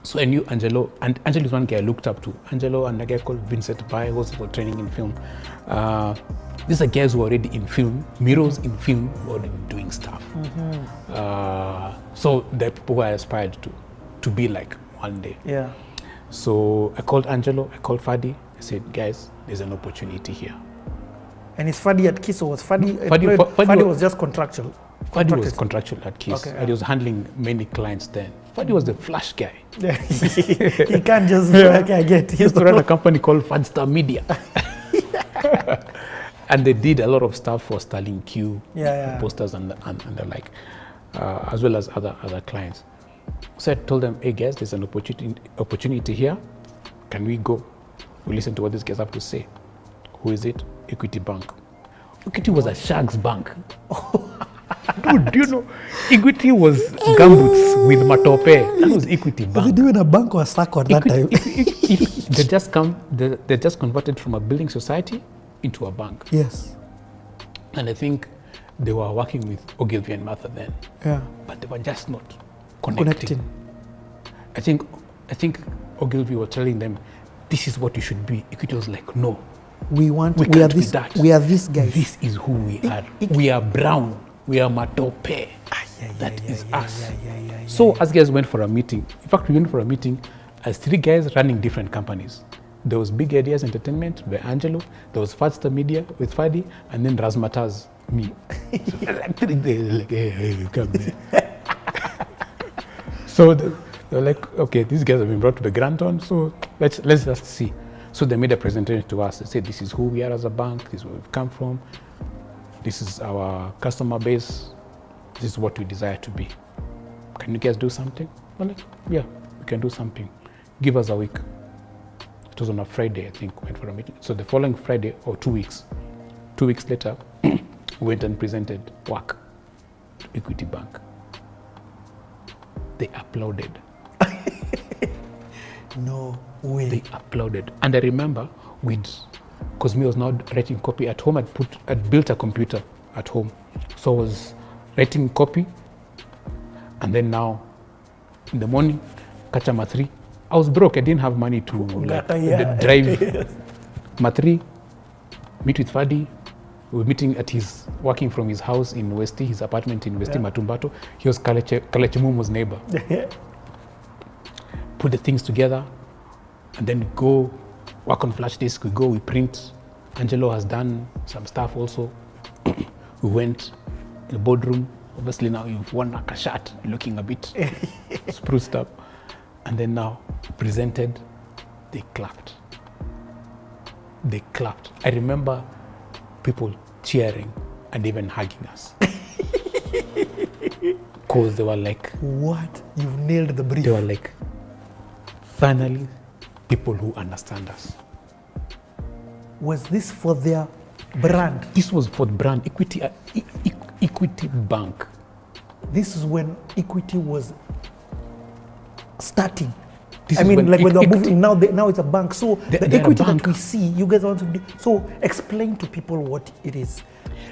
So I knew Angelo, and Angelo is one guy I looked up to. Angelo and a guy called Vincent Bai, who was for training in film. These are guys who are already in film, Miros in film, who are already doing stuff. So the people who I aspired to be like one day. Yeah. So I called Angelo, I called Fadi. I said, guys, there's an opportunity here. And is Fadi at Kiss, or was Fadi was just contractual? Fadi was contractual at Kiss. Okay, and he was handling many clients then. Fadi was the flash guy. Yeah. He can't just, okay, I get it. He used to run a company called Fadstar Media. And they did a lot of stuff for Starling Q, posters and the like, as well as other clients. So I told them, hey guys, there's an opportunity here. Can we go? We listen to what these guys have to say. Who is it? Equity Bank. Equity was a Shags bank. Dude, do you know? Equity was gumboots with matope. That was Equity Bank. Was he doing a bank or a circle at that time? They just converted from a building society into a bank. Yes. And I think they were working with Ogilvy and Martha then. Yeah. But they were just not connecting. I think Ogilvy was telling them, this is what you should be. Equity was like, no. We are these guys. This is who we are. We are brown. We are matope. That is us. So us guys went for a meeting. In fact, we went for a meeting as 3 guys running different companies. There was Big Ideas Entertainment by Angelo. There was Fadstar Media with Fadi, and then Razmataz, me. So like 3 days, like, hey, come here. So they were like, okay, these guys have been brought to the Granton, so let's just see. So they made a presentation to us. They said, this is who we are as a bank. This is where we've come from. This is our customer base. This is what we desire to be. Can you guys do something? We're like, yeah, we can do something. Give us a week. It was on a Friday, I think, we went for a meeting. So the following Friday, or 2 weeks, 2 weeks later, we went and presented work to Equity Bank. They applauded. No way. They applauded. And I remember because me was now writing copy at home, I'd built a computer at home. So I was writing copy, and then now in the morning, catch a Mathri. I was broke, I didn't have money to drive Mathri, meet with Fadi. We were meeting working from his house in Westi, his apartment in Westi, Matumbato. He was Kalechimumu's neighbor. Put the things together, and then go work on flash disk. We print. Angelo has done some stuff also. We went in the boardroom. Obviously now you've worn like a shirt, looking a bit spruced up. And then now presented, they clapped. They clapped. I remember people cheering and even hugging us. Because they were like, what? You've nailed the brief. They were like, finally, people who understand us. Was this for their brand? This was for the brand, Equity Bank. This is when Equity was starting. When they were moving, now it's a bank. So the Equity that we see, you guys want to do. So explain to people what it is.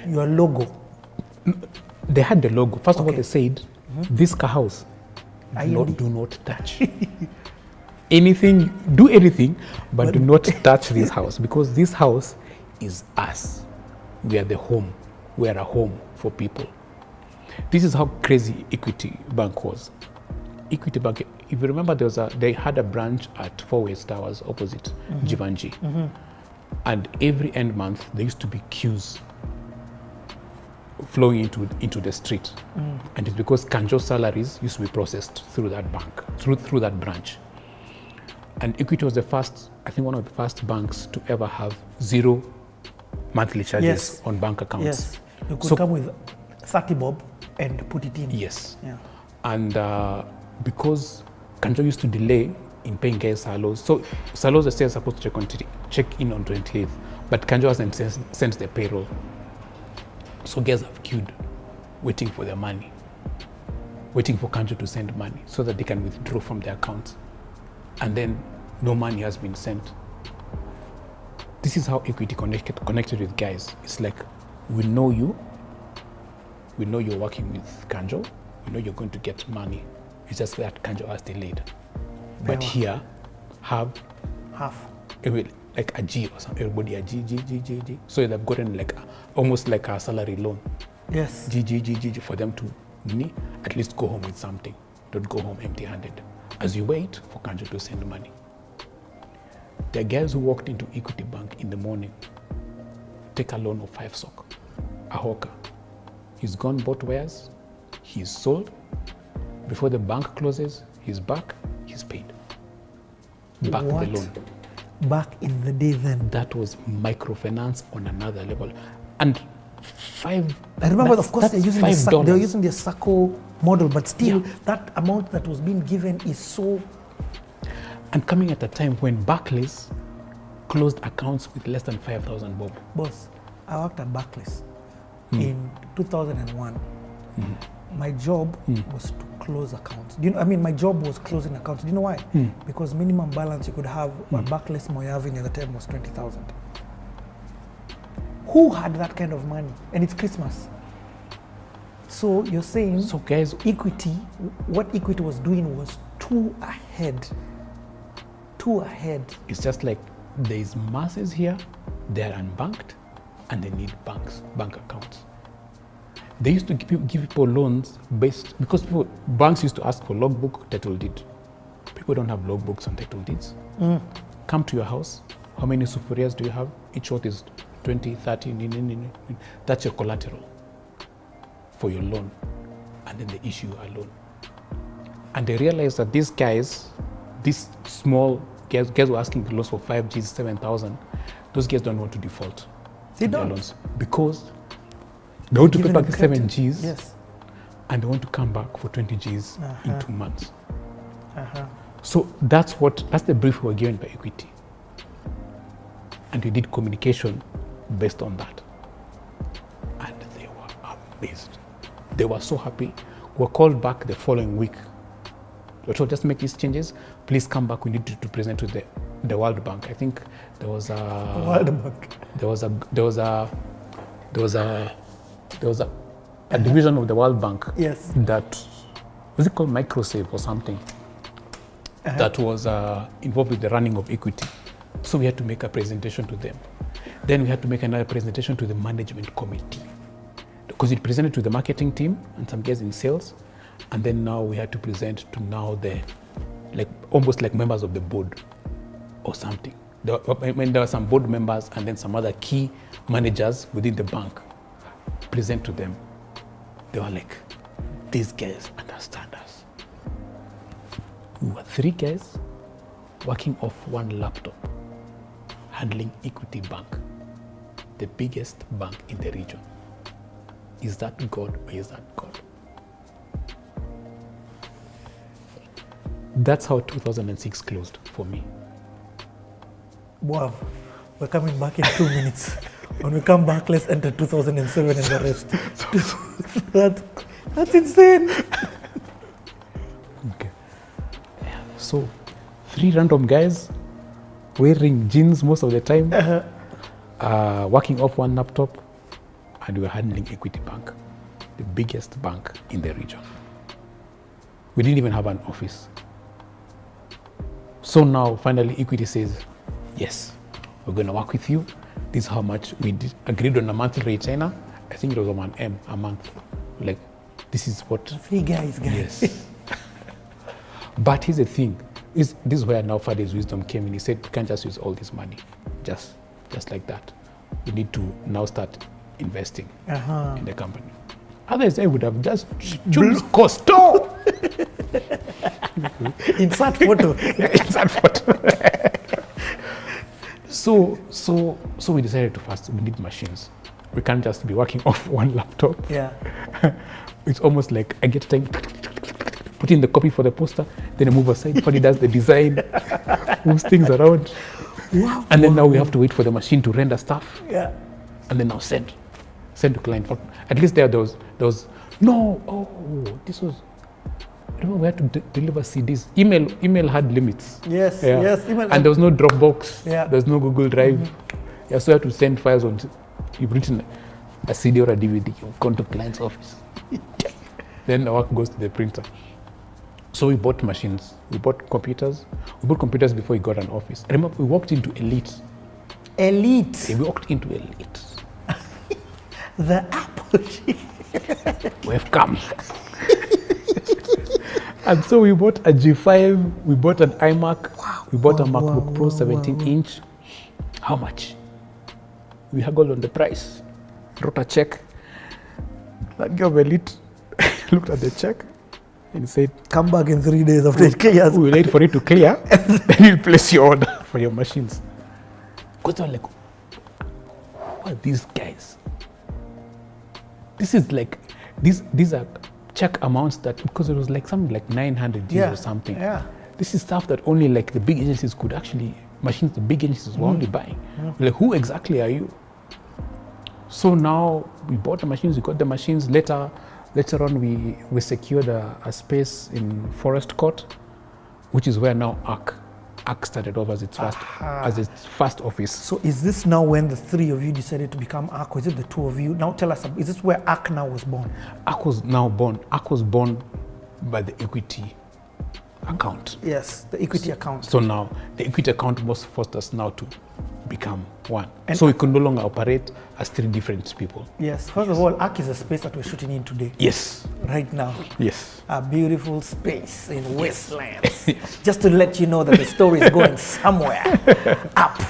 Your logo. They had the logo. First of all, they said, this car house, do not touch. Do anything, but do not touch this house, because this house is us. We are the home. We are a home for people. This is how crazy Equity Bank was. Equity Bank, if you remember, they had a branch at 4 West Towers opposite Jivanji. And every end month, there used to be queues flowing into the street. And it's because Kanjo's salaries used to be processed through that bank, through that branch. And Equity was one of the first banks to ever have 0 monthly charges on bank accounts. Yes, you could come with 30 bob and put it in. Yes. Yeah. And because Kanjo used to delay in paying guys salos, so salos are still supposed to check in on 28th, but Kanjo hasn't sent their payroll. So guys have queued, waiting for their money, waiting for Kanjo to send money so that they can withdraw from their accounts. And then no money has been sent. This is how Equity connected with guys. It's like, we know you. We know you're working with Kanjo. We know you're going to get money. It's just that Kanjo has delayed. But here, have half. Like a G or something. Everybody a G. So they've gotten like almost like a salary loan. Yes. G for them to at least go home with something. Don't go home empty-handed. As you wait for country to send money. There are guys who walked into Equity Bank in the morning, take a loan of 5 SOC, a hawker. He's gone both wares, he's sold. Before the bank closes, he's back, he's paid. Back the loan. Back in the day then. That was microfinance on another level. And I remember, of course, they're using the SACCO model, but still, that amount that was being given is so... And coming at a time when Barclays closed accounts with less than 5,000 bob. Boss, I worked at Barclays in 2001. My job was to close accounts. Do you know? I mean, my job was closing accounts. Do you know why? Because minimum balance you could have at Barclays Mwarv at the time was 20,000. Who had that kind of money? And it's Christmas. So you're saying, so guys, Equity, what Equity was doing was too ahead. It's just like there is masses here, they're unbanked, and they need bank accounts. They used to give people loans because banks used to ask for logbook, title deed. People don't have logbooks and title deeds. Come to your house. How many sufurias do you have? Each worth is 20, 30. That's your collateral for your loan. And then they issue a loan. And they realize that these guys, these small guys were asking loans for 5 Gs, 7,000. Those guys don't want to default. They don't. Loans because they want to pay back 7 Gs. Yes. And they want to come back for 20 Gs in 2 months. So that's the brief we were given by Equity. And we did communication based on that. And they were amazed. They were so happy. We were called back the following week. We were told, just make these changes. Please come back. We need to present to the World Bank. I think there was a World Bank. There was a division of the World Bank. Yes. That was it called Microsave or something? That was involved with the running of Equity. So we had to make a presentation to them. Then we had to make another presentation to the management committee. Because it presented to the marketing team and some guys in sales. And then now we had to present to almost like members of the board or something. There were some board members and then some other key managers within the bank. Present to them. They were like, these guys understand us. We were 3 guys working off 1 laptop, handling Equity Bank, the biggest bank in the region. Is that God or is that God? That's how 2006 closed for me. Wow, we're coming back in 2 minutes. When we come back, let's enter 2007 and the rest. That's insane. Okay. So, 3 random guys wearing jeans most of the time, working off 1 laptop, and we were handling Equity Bank, the biggest bank in the region. We didn't even have an office. So now, finally, Equity says, yes, we're going to work with you. This is how much we agreed on a monthly retainer. I think it was 1M a month. Like, this is what... 3 guys. Yes. But here's the thing. This is where now Father's wisdom came in. He said, we can't just use all this money, just like that. We need to now start investing in the company. Otherwise, I would have just choose Costo. Insert photo. Insert photo. So we decided to first, we need machines. We can't just be working off 1 laptop. Yeah. It's almost like I get time, put in the copy for the poster, then I move aside. Funny does the design, moves things around. Wow. And then now we have to wait for the machine to render stuff. Yeah. And then now send to client. At least there was this was, I remember we had to deliver CDs. Email had limits. Yes, yeah. yes. Email and there was no Dropbox. Yeah. There was no Google Drive. Yeah, so you had to send files on. You've written a CD or a DVD. You've gone to client's office. Then the work goes to the printer. So we bought machines, we bought computers. We bought computers before we got an office. I remember we walked into Elite. Elite? Yeah, we walked into Elite. The Apple. We have come. And so we bought a G5, we bought an iMac, we bought a MacBook Pro 17-inch. How much? We haggled on the price. Wrote a check. That girl of Elite looked at the check and said, come back in 3 days after it clears. We'll wait for it to clear, then you'll place your order for your machines. Because they were like, who are these guys? This is like, these are check amounts that, because it was like something like 900 G's or something. Yeah. This is stuff that only like the big agencies could actually, machines the big agencies were only buying. Like, who exactly are you? So now we bought the machines, we got the machines. Later on, we secured a space in Forest Court, which is where now ARC started off as its first office. So is this now when the three of you decided to become ARC, or is it the two of you? Now tell us, is this where ARC now was born? ARC was now born. ARC was born by the equity account. Yes, the equity account. So now the equity account was forced us now to become one. And so we could no longer operate as three different people. Yes. First of all, ARC is a space that we're shooting in today. Yes. Right now. Yes. A beautiful space in Wastelands. Yes. Just to let you know that the story is going somewhere up.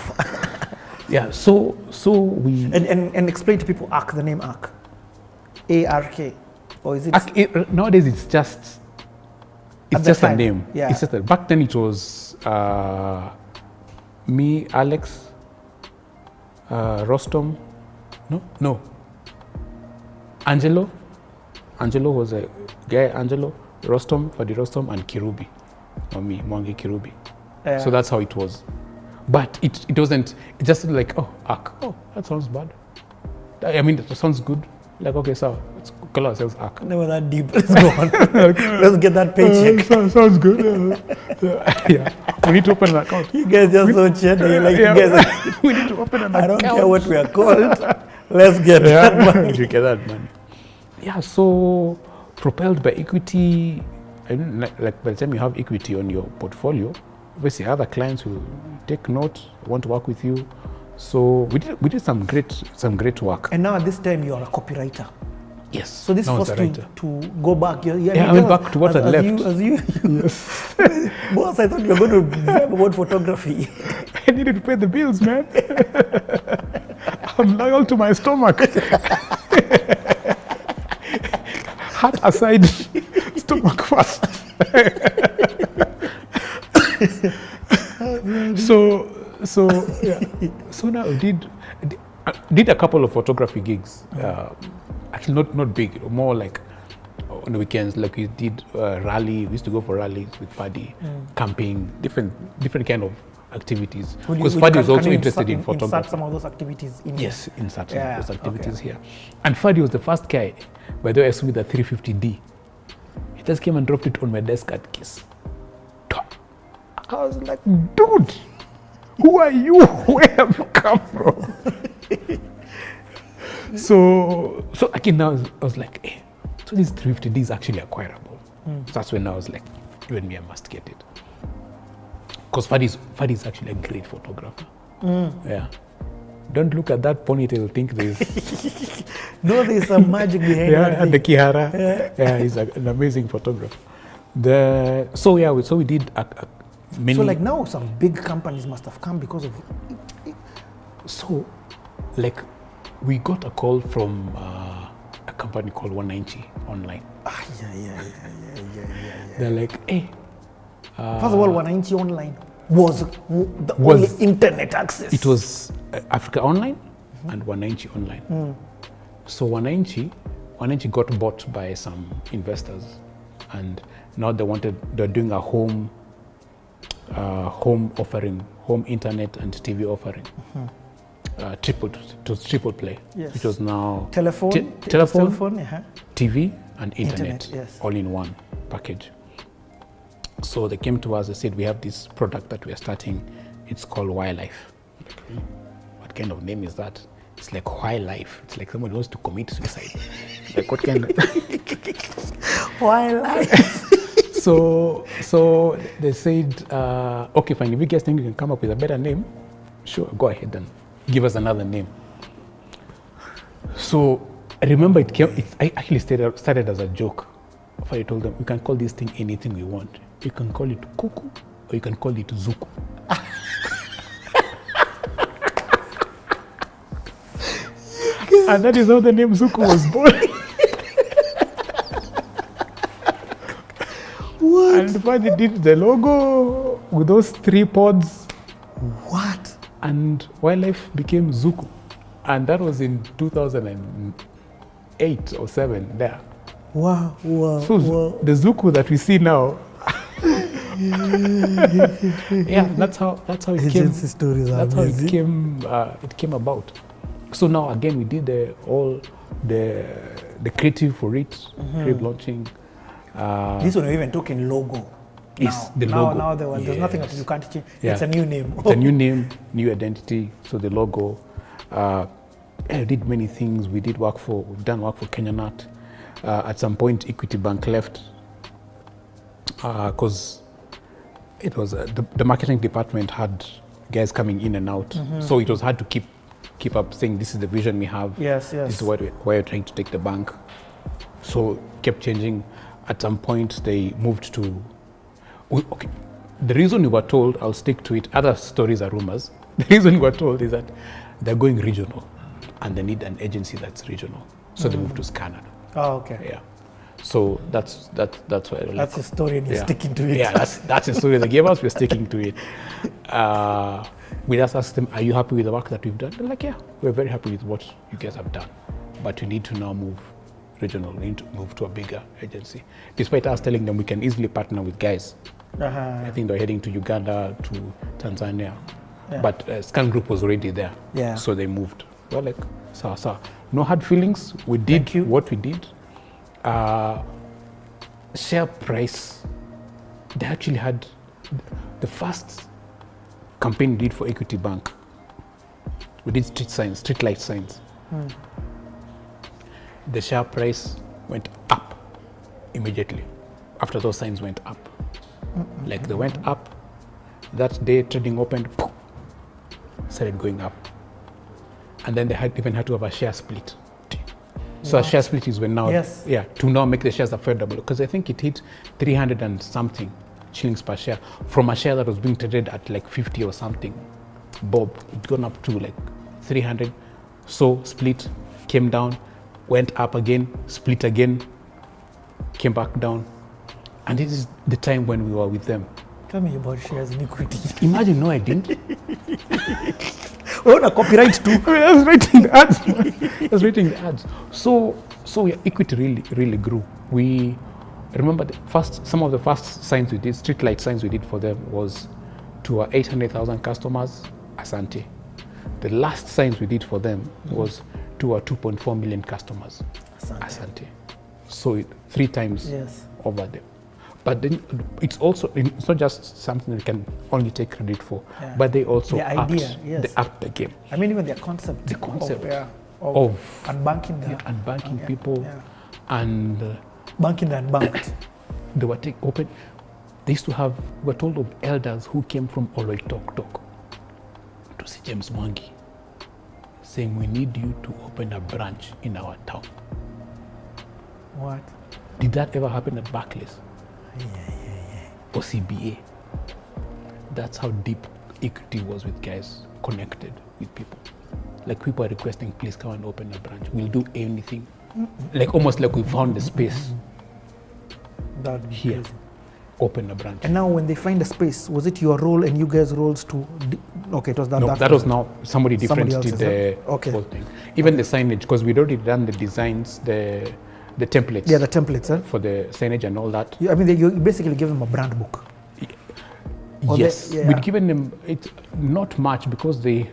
Yeah. So we and explain to people ARC, the name ARC. ARK, or is it? ARC, nowadays it's just a name. Yeah. It's just back then it was me, Alex, Rostom, no, Angelo was a guy, Angelo, Rostom, Fadi Rostom, and Kirubi, or me, Mwangi Kirubi. So that's how it was. But it wasn't, it just like, oh, ARC, oh, that sounds bad. I mean, that sounds good. Like, okay, so let's call ourselves ARC. Never that deep. Let's go on. Let's get that paycheck. Sounds good. Yeah. We need to open an account. You guys are so chatty. Like, you guys we need to open an account. I don't care what we are called. Let's get that money. You get that money. Yeah, so propelled by equity, I mean, like by the time you have equity on your portfolio, obviously other clients will take note, want to work with you. So we did some great work. And now at this time you are a copywriter. Yes. So this forced you to go back. I went back to what I left. Yes. Boss, I thought you were going to vibe about photography. I needed to pay the bills, man. I'm loyal to my stomach. Heart aside, stomach first. So now I did a couple of photography gigs. Actually, not big, more like on the weekends. Like we did rally. We used to go for rallies with Fadi, camping, different kind of activities. Because Fadi was also interested in photography. Insert some of those activities in. Yes, insert some of those activities here. And Fadi was the first guy, by the way, I saw with a 350D. He just came and dropped it on my desk at Kiss. I was like, dude, who are you? Where have you come from? So again, now I was like, hey, so this 350D is actually acquirable. So that's when I was like, you and me, I must get it. Because Fadi is actually a great photographer. Yeah. Don't look at that ponytail, think there's... No, there's some magic behind that. And the Kihara. Yeah, he's an amazing photographer. So we did many... So like now some big companies must have come because of... So, like, we got a call from a company called 190 Online. Yeah. They're like, hey... First of all, 190 Online was the only internet access. It was Africa Online and 190 Online. So 190 got bought by some investors, and now they're doing a home offering, home internet and TV offering. Triple play. Yes. Which was now telephone, TV and internet yes. all in one package. So they came to us, they said, we have this product that we are starting. It's called Wildlife. What kind of name is that? It's like Wildlife. It's like someone wants to commit suicide. Like what kind of... Wildlife. So they said, okay, fine. If you guys think you can come up with a better name, sure, go ahead and give us another name. So I remember I actually started as a joke. I told them, we can call this thing anything we want. You can call it Kuku or you can call it Zuku. And that is how the name Zuku was born. What? And when they did the logo with those 3 pods. What? And wildlife became Zuku. And that was in 2008 or 7 there. Wow. So the Zuku that we see now. Yeah, that's how it came. Stories that's how it came about. So now again we did all the creative for it, creative launching. This one we're even talking logo. Yes, the logo. Now there's nothing that you can't change. Yeah. It's a new name. It's a new name, new identity. So the logo. I did many things. We've done work for Kenya Nut. At some point, Equity Bank left because it was the marketing department had guys coming in and out. So it was hard to keep up saying this is the vision we have. Yes. This is where we're trying to take the bank. So kept changing. At some point, they moved to. Okay, the reason we were told, I'll stick to it. Other stories are rumors. The reason we were told is that they're going regional, and they need an agency that's regional. So they moved to Canada. Oh, okay. Yeah. So that's why. That's a story, and you're sticking to it. Yeah, that's a story they gave us. We're sticking to it. We just asked them, "Are you happy with the work that we've done?" They're like, "Yeah, we're very happy with what you guys have done, but we need to now move regional. We need to move to a bigger agency." Despite us telling them we can easily partner with guys. I think they're heading to Uganda, to Tanzania, but Scan Group was already there. Yeah. So they moved. We're like, sawa. No hard feelings. We did what we did. Share price. They actually had the first campaign we did for Equity Bank. We did street light signs. The share price went up immediately after those signs went up. Like they went up. That day trading opened, started going up. And then they even had to have a share split. So a share split is when now, to now make the shares affordable. Because I think it hit 300 and something shillings per share from a share that was being traded at like 50 or something. Bob, it gone up to like 300. So split, came down, went up again, split again, came back down. And this is the time when we were with them. Tell me about shares in Equity. Imagine, no, I didn't. We're on a copyright too. I was writing the ads. So Equity really grew. We remember some of the first signs we did, street light signs we did for them was to our 800,000 customers, Asante. The last signs we did for them was to our 2.4 million customers, Asante. So 3 times over them. But then it's not just something that we can only take credit for, but they also upped the game. I mean, even their concept. Of unbanking people and banking the unbanked. They were open. They used to have, we're told of elders who came from Oloitoktok to see James Mwangi, saying, "We need you to open a branch in our town." What? Did that ever happen at Barclays? Or CBA? That's how deep Equity was with guys connected with people. Like people are requesting, "Please come and open a branch. We'll do anything." Like almost like we found the space here. Open a branch. And now when they find a space, was it your role and you guys' roles to... Okay, it was that. No, that was now somebody different did the whole thing. Even the signage, because we'd already done the designs, the templates. Yeah, the templates, for the signage and all that. I mean, you basically give them a brand book. Yes, we'd given them it not much because they'd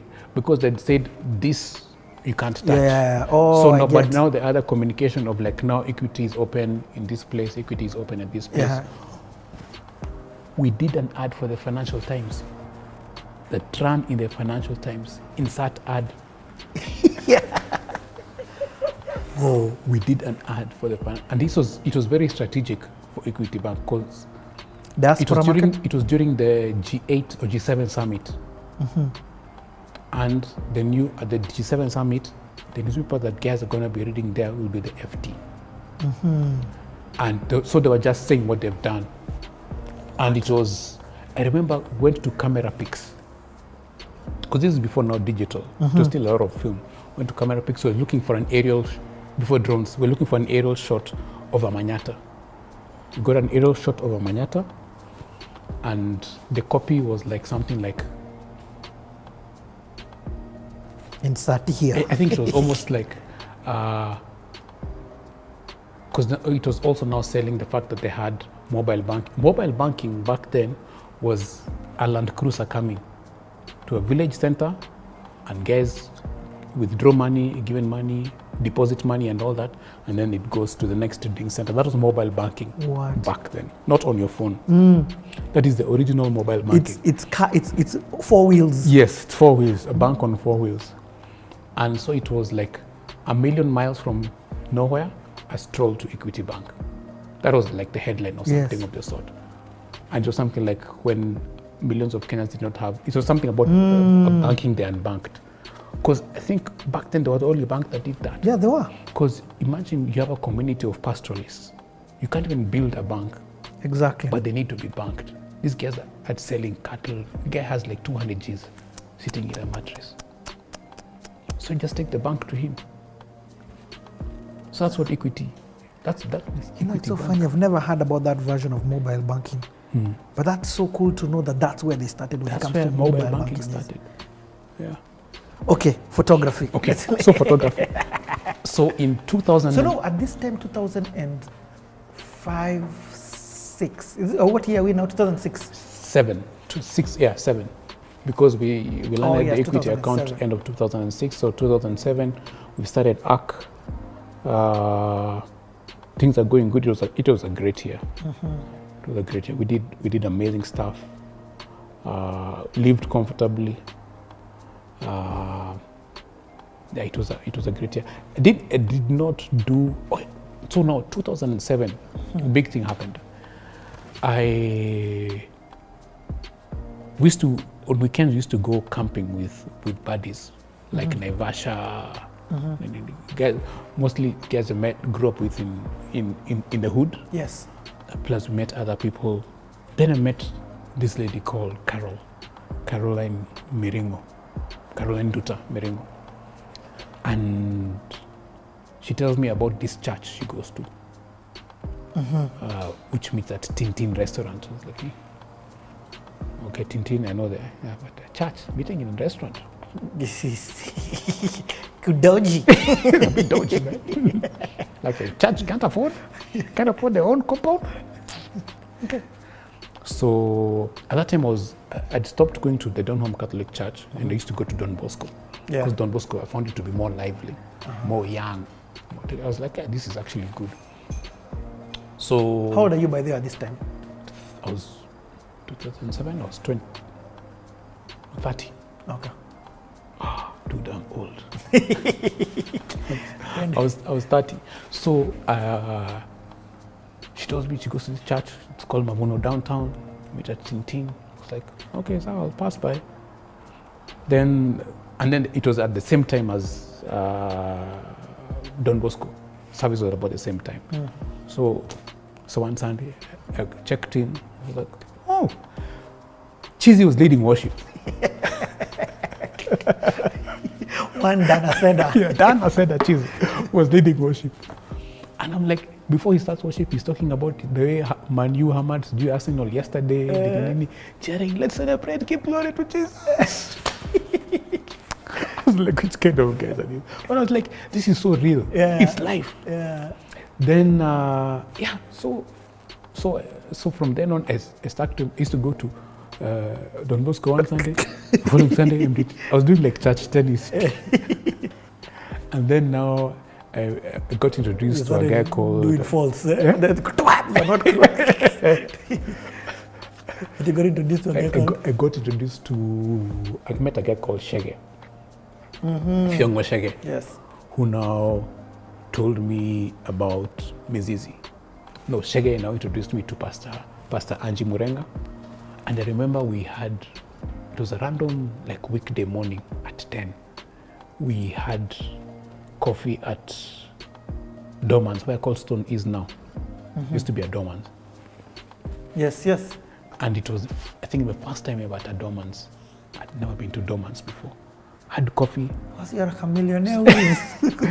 said this you can't touch. But now the other communication of like now Equity is open in this place, Equity is open at this place. Yeah. We did an ad for the Financial Times that ran in the Financial Times. Insert ad. We did an ad for the and it was very strategic for Equity Bank because Diaspora market? It was during the G8 or G7 summit. And at the G7 summit, the newspaper that guys are going to be reading there will be the FT. And so they were just saying what they've done. And it was, I remember, went to camera pics. Because this is before now digital. It was still a lot of film. Went to camera pics, so we're looking for an aerial, before drones, we're looking for an aerial shot over Manyata. We got an aerial shot over Manyata, and the copy was like something like, insert here. I think it was almost like, because it was also now selling the fact that they had mobile banking. Mobile banking back then was a Land Cruiser coming to a village center, and guys withdraw money, given money, deposit money and all that, and then it goes to the next trading center. That was mobile banking back then, not on your phone. That is the original mobile banking. It's 4 wheels. Yes, it's 4 wheels, a bank on 4 wheels. And so it was like 1,000,000 miles from nowhere, a stroll to Equity Bank. That was like the headline or something of the sort. And it was something like when millions of Kenyans did not have, it was something about banking the unbanked. Because I think back then there was only a bank that did that. Yeah, there were. Because imagine you have a community of pastoralists. You can't even build a bank. Exactly. But they need to be banked. These guys are selling cattle. The guy has like 200 Gs sitting in a mattress. So you just take the bank to him. So that's what equity. That's you know, it's so funny. I've never heard about that version of mobile banking. But that's so cool to know that that's where they started when it comes to mobile banking started. Yeah. Okay, photography. Okay, so photography. So in 2000. So no, at this time, 2005, 6. What year are we now? 2006. 7. 7. Because we landed the equity 2007. account end of 2006. So 2007, we started ARC. Things are going good. It was a great year. It was a great year. We did amazing stuff. Lived comfortably. It was a great year. I did not do. So now 2007, a big thing happened. We used to, on weekends, we used to go camping with buddies, like Naivasha. Guys, mostly guys I grew up with in the hood. Yes. Plus we met other people. Then I met this lady called Caroline Duta Miringo. And she tells me about this church she goes to, which meets at Tintin restaurant. I was like, okay, Tintin, I know that. Yeah, but a church, meeting in a restaurant. This is dodgy. A bit dodgy, man. Like a church can't afford their own compound. Okay. So at that time I'd stopped going to the Donholm Catholic Church and I used to go to Don Bosco. Because Don Bosco, I found it to be more lively, more young. I was like, this is actually good. So how old are you by there at this time? I was 2007. I was 30. Okay. Too damn old. I was 30. So she tells me she goes to this church. It's called Mavuno downtown. Meet at Tintin. I was like, okay, so I'll pass by. And then it was at the same time as Don Bosco. Service was about the same time. So one Sunday, I checked in. I was like, oh, Cheesy was leading worship. One Dan Aseda. Yeah, Dan Aseda Cheesy was leading worship. And I'm like, before he starts worship, he's talking about the way Man U hammered Arsenal yesterday. Cheering, let's celebrate, give glory to Jesus. I was like, which kind of guys are these? But I was like, this is so real. Yeah. It's life. Yeah. Then, so from then on, I used to go to Don Bosco one Sunday. Following Sunday, I was doing like church tennis. And then now, I got introduced to a guy called... Doing false. You're not correct. You got introduced to a guy I met a guy called Shege. Fyongwa Shege. Yes. Who now told me about Mizizi. No, Shege now introduced me to Pastor Pastor Angie Murenga. And I remember it was a random like weekday morning at 10. We had coffee at Dorman's, where Coldstone is now. Used to be a Dorman's. Yes, yes. And it was, I think, the first time ever at Dorman's. I'd never been to Dorman's before. Had coffee. Was you a millionaire?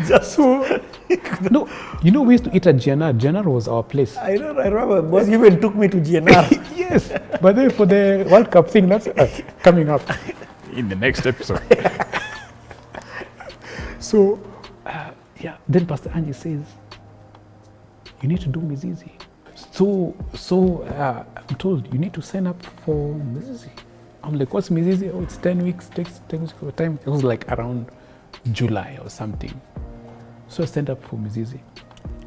Just so. No, we used to eat at GNR. GNR was our place. I remember. Boss even took me to GNR. Yes, but then for the World Cup thing, that's coming up in the next episode. So, then Pastor Angie says, you need to do Mizizi. So I'm told you need to sign up for Mizizi. I'm like, what's Mizizi? Oh, it's 10 weeks, takes 10 weeks of time. It was like around July or something. So I signed up for Mizizi.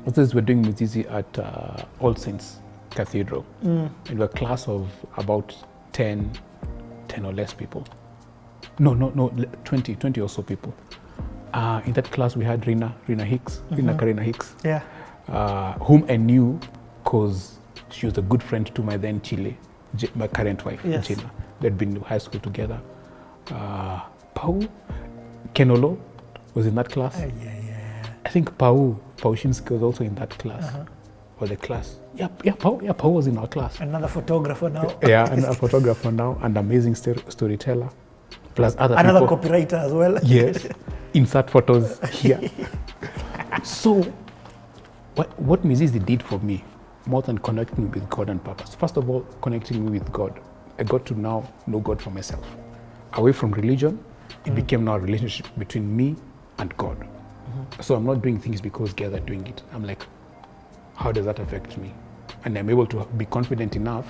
We're doing Mizizi at All Saints Cathedral. And we're a class of about 10 or less people. No, 20 or so people. In that class we had Karina Hicks. Yeah. Whom I knew because she was a good friend to my then Chile, my current wife, yes. Gina. They'd been in high school together. Pau Kenolo was in that class. I think Pau Shinsky was also in that class. Or the class. Pau was in our class. Another photographer now. Another photographer now, and amazing storyteller. Plus other Another people. copywriter as well. Yes. Insert photos here. So, what Mizizi did for me, more than connecting me with God and purpose, first of all, connecting me with God. I got to now know God for myself. Away from religion, it became now a relationship between me and God. So I'm not doing things because God are doing it. I'm like, how does that affect me? And I'm able to be confident enough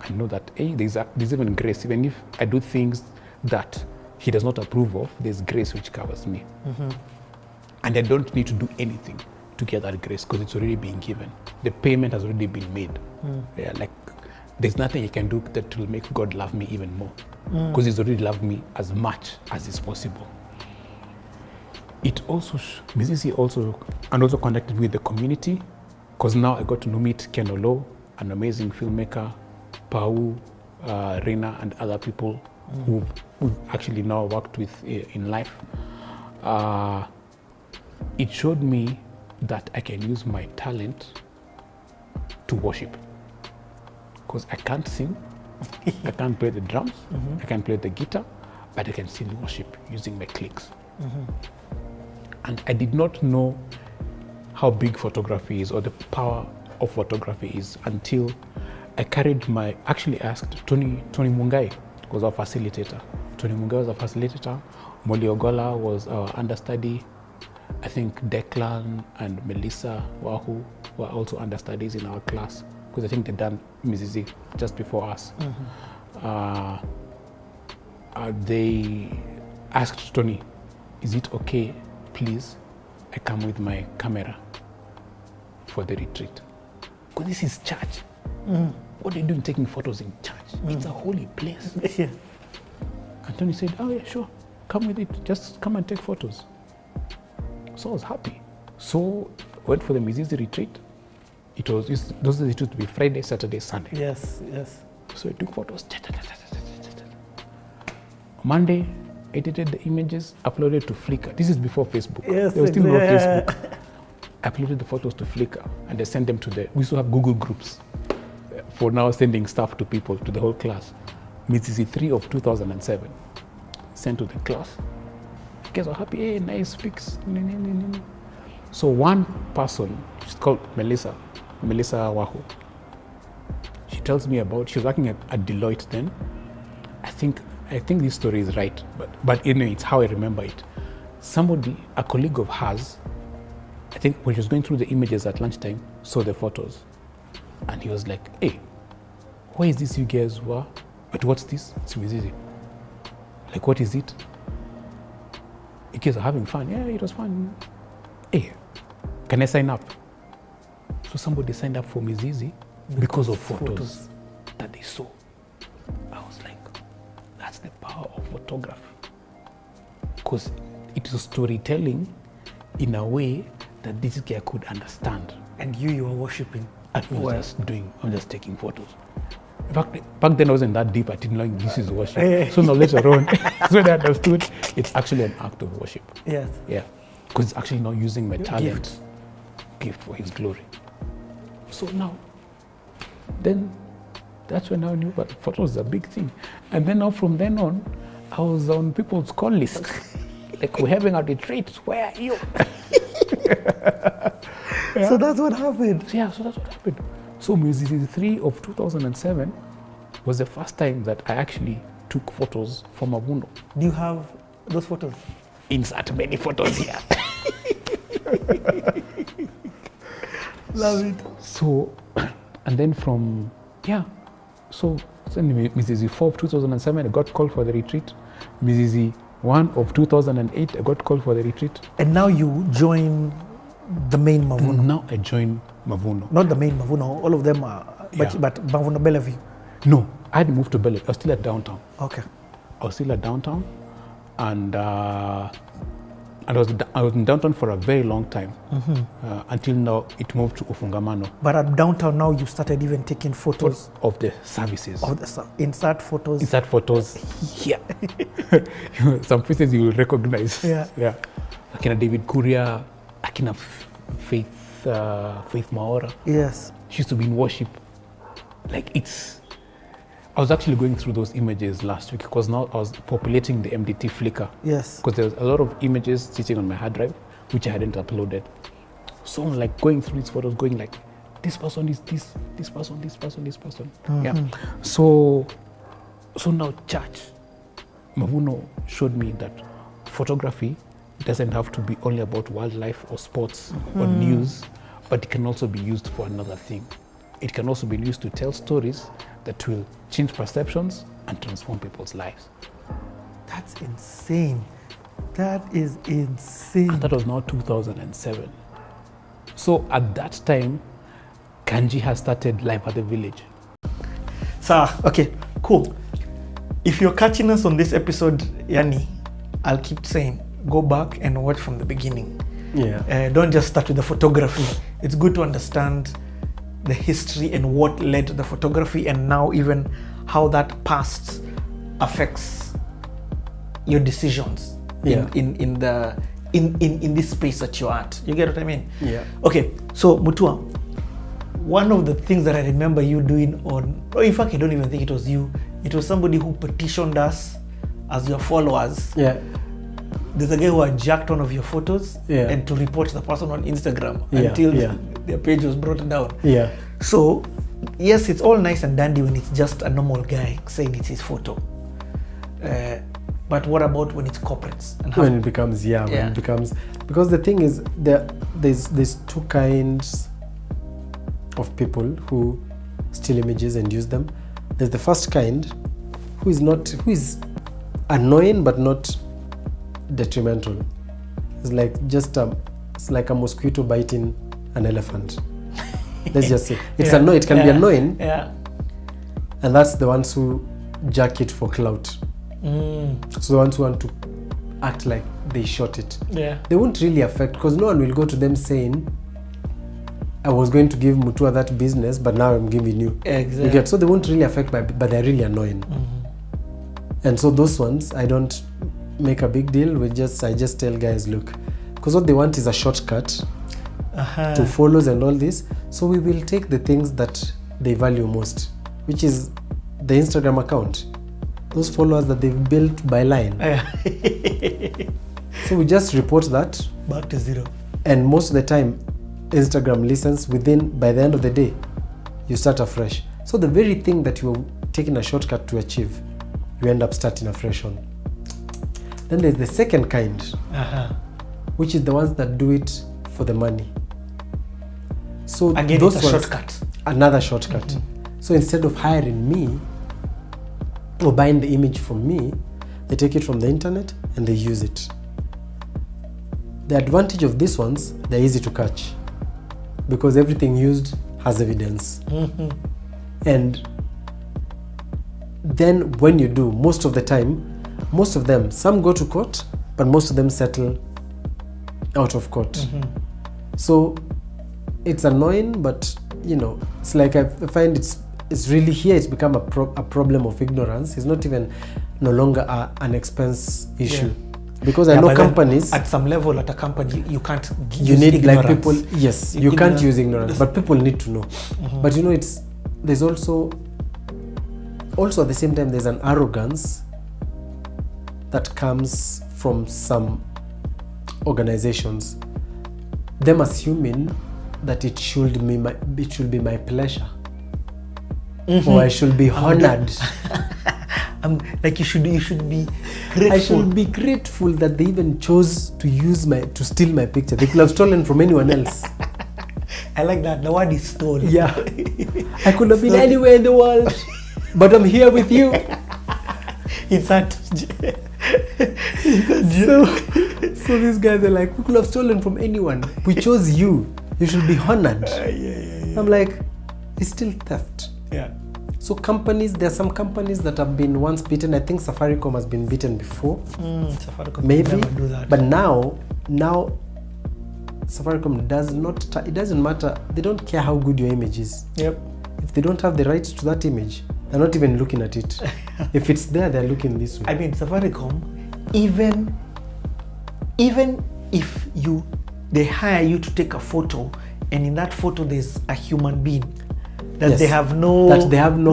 and know that, hey, there's even grace. Even if I do things that He does not approve of, there's grace which covers me. And I don't need to do anything to get that grace because it's already been given. The payment has already been made. There's nothing you can do that will make God love me even more because He's already loved me as much as is possible. It also, Mizizi also connected with the community because now I got to meet Ken Olo, an amazing filmmaker, Pau, Rena, and other people who've actually now worked with in life. It showed me that I can use my talent to worship. Because I can't sing, I can't play the drums, I can't play the guitar, but I can still worship using my clicks. And I did not know how big photography is or the power of photography is until I actually asked Tony Mungai, was our facilitator. Tony Mungai was our facilitator, Molly Ogola was our understudy. I think Declan and Melissa Wahu were also understudies in our class because I think they'd done Mizizi just before us. They asked Tony, is it okay, please, I come with my camera for the retreat? Because this is church. What are you doing taking photos in church? It's a holy place. And Tony said, oh yeah, sure, come with it, just come and take photos. So I was happy. So went for the Mizizi retreat. Those days it used to be Friday, Saturday, Sunday. Yes. So I took photos. Monday, edited the images, uploaded to Flickr. This is before Facebook. Yes, there was still no Facebook. I uploaded the photos to Flickr and I sent them we used to have Google groups for now sending stuff to people, to the whole class. Mizizi 3 of 2007. Sent to the class. Guys were happy, hey, nice pics. So one person, she's called Melissa Wahu. She tells me she was working at Deloitte then. I think this story is right, but anyway, it's how I remember it. Somebody, a colleague of hers, I think when she was going through the images at lunchtime, saw the photos. And he was like, hey, why is this you guys were? But what's this? It's Mizizi. Like, what is it? You guys are having fun. Yeah, it was fun. Hey, can I sign up? So somebody signed up for Mizizi because of photos that they saw. I was like, that's the power of photography. Because it is storytelling in a way that this guy could understand. And you were worshipping. And I'm just taking photos. In fact, back then I wasn't that deep. I didn't know this is worship. So now later on, so I understood it's actually an act of worship. Yes. Yeah. Because it's actually not using my talent, gift for His glory. So now, then that's when I knew that photos are a big thing. And then now from then on, I was on people's call list. Like, we're having a retreat. Where are you? Yeah. So that's what happened. Yeah, so that's what happened. So Mzizi 3 of 2007 was the first time that I actually took photos for Mavuno. Do you have those photos? Insert many photos here. Love it. So, and then from, so anyway, Mzizi 4 of 2007, I got called for the retreat. Mzizi 1 of 2008, I got called for the retreat. And now you join the main Mavuno. Now I join Mavuno. Not the main Mavuno, all of them are, but Mavuno Bellevue. No, I had moved to Bellevue. I was still at downtown. Okay. I was still at downtown, and I was in downtown for a very long time, until now it moved to Ufungamano. But at downtown now you started even taking photos of the services. Of the insert photos. Insert photos. Yeah. Some faces you will recognize. Yeah. Yeah. Akina David Kuria, Akina Faith Maora. Yes. She used to be in worship. Like, I was actually going through those images last week because now I was populating the MDT Flickr. Yes. Because there was a lot of images sitting on my hard drive which I hadn't uploaded. So I'm like going through these photos, going like, this person is this person, this person, this person. Yeah. So now church, Mavuno showed me that photography doesn't have to be only about wildlife or sports or news, but it can also be used for another thing. It can also be used to tell stories that will change perceptions and transform people's lives. That's insane. That is insane. And that was now 2007. So at that time, Kanji has started Life at the Village. Sir, okay, cool. If you're catching us on this episode, Yani, I'll keep saying, go back and watch from the beginning. Yeah. Don't just start with the photography. It's good to understand the history and what led to the photography, and now even how that past affects your decisions in this space that you're at. You get what I mean? Yeah. Okay, so Mutua, one of the things that I remember you doing in fact I don't even think it was you, it was somebody who petitioned us as your followers. Yeah. There's a guy who had jacked one of your photos and to report the person on Instagram until their page was brought down. Yeah. So, yes, it's all nice and dandy when it's just a normal guy saying it's his photo. But what about when it's corporates? And when it becomes, when it becomes, because the thing is, there's two kinds of people who steal images and use them. There's the first kind who is annoying but not detrimental. It's like it's like a mosquito biting an elephant. Let's just say it's annoying. It can be annoying. Yeah. And that's the ones who jack it for clout. So the ones who want to act like they shot it. Yeah. They won't really affect, because no one will go to them saying, I was going to give Mutua that business, but now I'm giving you. Exactly. You get, so they won't really affect, but they're really annoying. And so those ones, I don't make a big deal with. I just tell guys, look, because what they want is a shortcut to follows and all this. So we will take the things that they value most, which is the Instagram account, those followers that they've built by line. So we just report that back to zero. And most of the time, Instagram listens by the end of the day, you start afresh. So the very thing that you were taking a shortcut to achieve, you end up starting afresh on. Then there's the second kind, which is the ones that do it for the money. So again, those it's a ones, shortcut. Another shortcut. So instead of hiring me or buying the image from me, they take it from the internet and they use it. The advantage of these ones, they're easy to catch because everything used has evidence. And then when you do, most of the time, most of them, some go to court, but most of them settle out of court. So it's annoying, but you know, it's like I find it's really here. It's become a problem of ignorance. It's not even no longer an expense issue. Because I know companies at some level at a company you can't you need ignorance. like people you can't use ignorance, but people need to know. But you know, there's also at the same time there's an arrogance that comes from some organizations, them assuming that it should be my pleasure, or I should be honored. Like you should be grateful. I should be grateful that they even chose to steal my picture. They could have stolen from anyone else. I like that. The word is stolen. Yeah. I could have been anywhere in the world, but I'm here with you. It's that. So these guys are like, we could have stolen from anyone. We chose you. You should be honored. Yeah. I'm like, it's still theft. Yeah. So there are some companies that have been once beaten. I think Safaricom has been beaten before. Safaricom maybe never do that. But now Safaricom it doesn't matter. They don't care how good your image is. Yep. If they don't have the rights to that image, they're not even looking at it. If it's there, they're looking this way. I mean, Safaricom, even if they hire you to take a photo, and in that photo there's a human being that they have no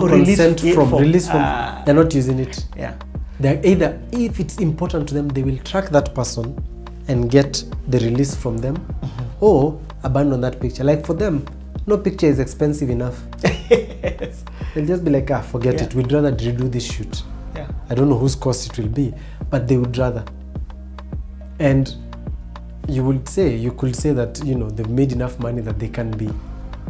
consent release from, they're not using it. Yeah. They're either, if it's important to them, they will track that person and get the release from them, or abandon that picture. Like for them, no picture is expensive enough. Yes. They'll just be like, forget it. We'd rather redo this shoot. Yeah. I don't know whose cost it will be, but they would rather. And you could say that, you know, they've made enough money that they can be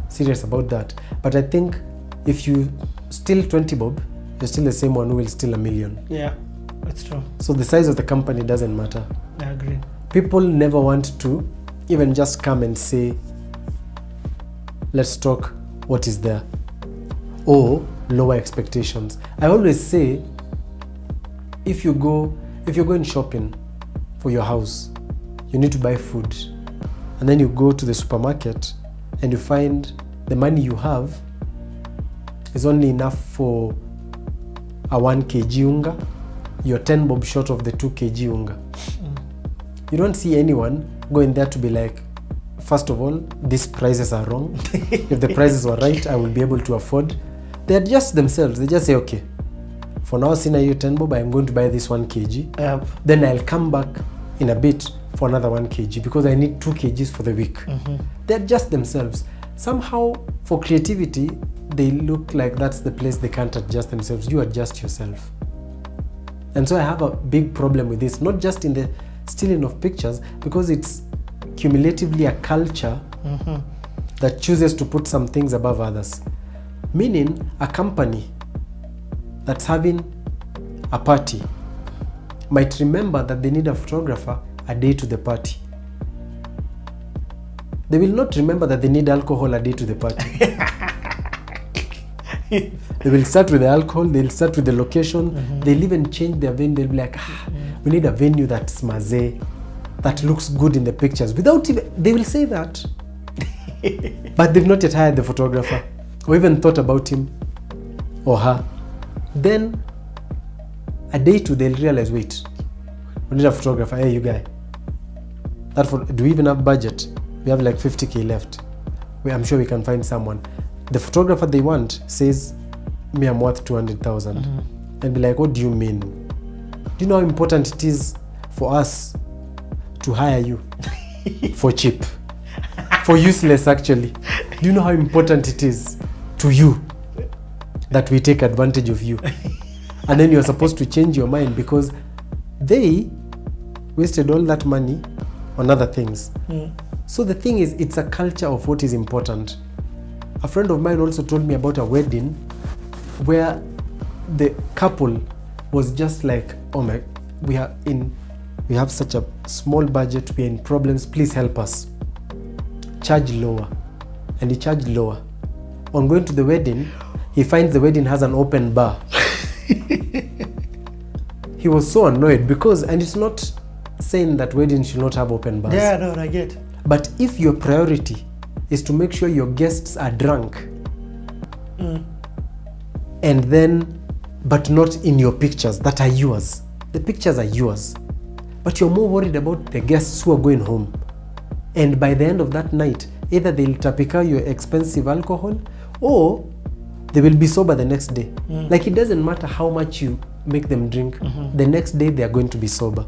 serious about that. But I think if you steal 20 bob, you're still the same one who will steal 1 million. Yeah, that's true. So the size of the company doesn't matter. I agree. People never want to even just come and say, let's talk what is there, or lower expectations. I always say, if you're going shopping for your house, you need to buy food, and then you go to the supermarket and you find the money you have is only enough for a 1 kg unga, you're 10 bob short of the 2 kg unga. You don't see anyone going there to be like, first of all, these prices are wrong. If the prices were right, I will be able to afford. They adjust themselves. They just say, okay, for now, since I 10 bob, I'm going to buy this 1 kg. Then I'll come back in a bit for another 1 kg because I need 2 kgs for the week. They adjust themselves. Somehow, for creativity, they look like that's the place they can't adjust themselves. You adjust yourself. And so I have a big problem with this, not just in the stealing of pictures, because it's cumulatively a culture that chooses to put some things above others. Meaning, a company that's having a party might remember that they need a photographer a day to the party. They will not remember that they need alcohol a day to the party. They will start with the alcohol, they'll start with the location, they'll even change their venue. They'll be like, we need a venue that's mazé, that looks good in the pictures. Without even, they will say that. But they've not yet hired the photographer or even thought about him or her. Then a day two, they'll realize, wait, we need a photographer. Hey, you guy, do we even have budget? We have like 50k left. I'm sure we can find someone. The photographer they want says, me, I'm worth 200,000. And be like, what do you mean? Do you know how important it is for us to hire you for cheap? For useless, actually. Do you know how important it is to you that we take advantage of you? And then you're supposed to change your mind because they wasted all that money on other things. So the thing is, it's a culture of what is important. A friend of mine also told me about a wedding where the couple was just like, oh my, we have such a small budget, we're in problems, please help us. Charge lower. And he charged lower. On going to the wedding, he finds the wedding has an open bar. He was so annoyed because, and it's not saying that weddings should not have open bars. Yeah, no, I get. But if your priority is to make sure your guests are drunk. And then, but not in your pictures that are yours. The pictures are yours. But you're more worried about the guests who are going home. And by the end of that night, either they'll tapika your expensive alcohol or they will be sober the next day. Like it doesn't matter how much you make them drink, the next day they are going to be sober.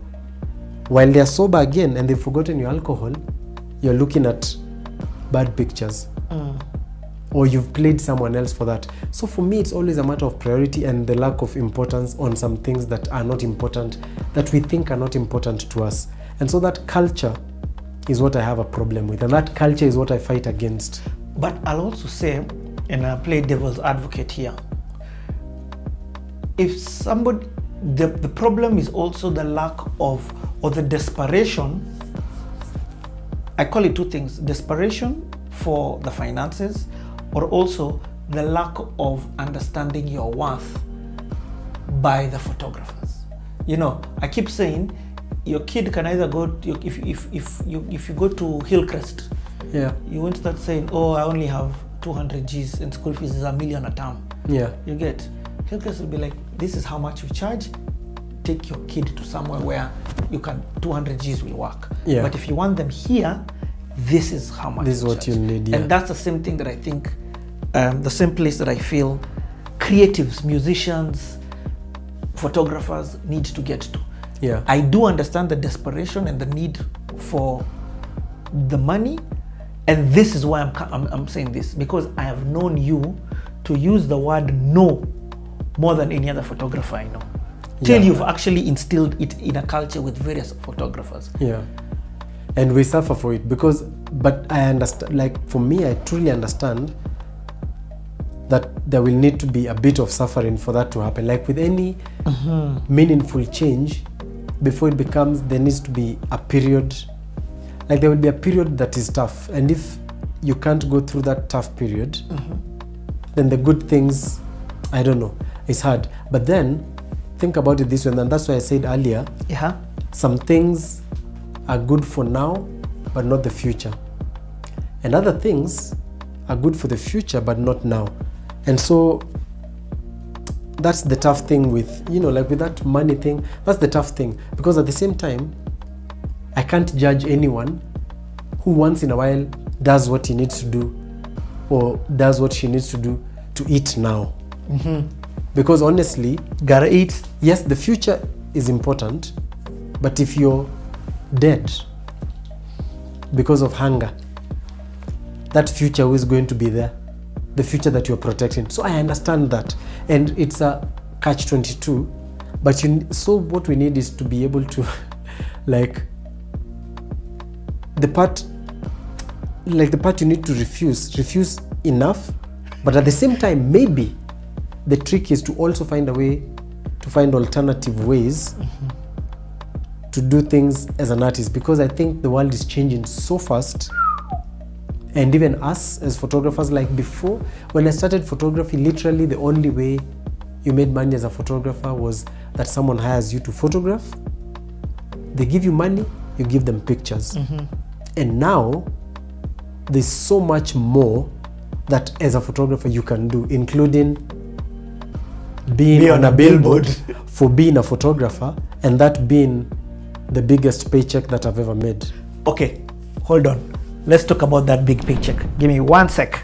While they are sober again and they've forgotten your alcohol, you're looking at bad pictures. Or you've played someone else for that. So for me, it's always a matter of priority and the lack of importance on some things that are not important, that we think are not important to us. And so that culture is what I have a problem with, and that culture is what I fight against. But I'll also say, and I play devil's advocate here, if somebody, the problem is also the lack of, or the desperation, I call it two things, desperation for the finances, or also the lack of understanding your worth by the photographers. You know, I keep saying, your kid can either go to, if you go to Hillcrest, you won't start saying, oh, I only have 200 G's and school fees is $1 million a term. You get, Hillcrest will be like, this is how much we charge, take your kid to somewhere where you can, 200 G's will work. But if you want them here, this is how much. This is what you need. And that's the same thing that I think, the same place that I feel creatives, musicians, photographers need to get to. I do understand the desperation and the need for the money, and this is why I'm saying this, because I have known you to use the word no more than any other photographer I know. Till you've actually instilled it in a culture with various photographers. And we suffer for it because, but I understand, like for me, I truly understand that there will need to be a bit of suffering for that to happen. Like with any meaningful change, before it becomes, there needs to be a period, like there will be a period that is tough. And if you can't go through that tough period, then the good things, I don't know, it's hard. But then think about it this way, and that's why I said earlier, some things are good for now, but not the future. And other things are good for the future, but not now. And so that's the tough thing with, you know, like with that money thing, that's the tough thing. Because at the same time, I can't judge anyone who once in a while does what he needs to do or does what she needs to do to eat now. Because honestly, gotta eat. Yes, the future is important, but if you're dead because of hunger, that future is going to be there, the future that you're protecting. So I understand that, and it's a catch-22, but so what we need is to be able to like the part you need to refuse enough, but at the same time, maybe the trick is to also find a way to find alternative ways to do things as an artist, because I think the world is changing so fast. And even us as photographers, like before, when I started photography, literally the only way you made money as a photographer was that someone hires you to photograph. They give you money, you give them pictures. And now there's so much more that as a photographer you can do, including being on a billboard for being a photographer, and that being the biggest paycheck that I've ever made. Okay, hold on. Let's talk about that big paycheck. Give me 1 sec.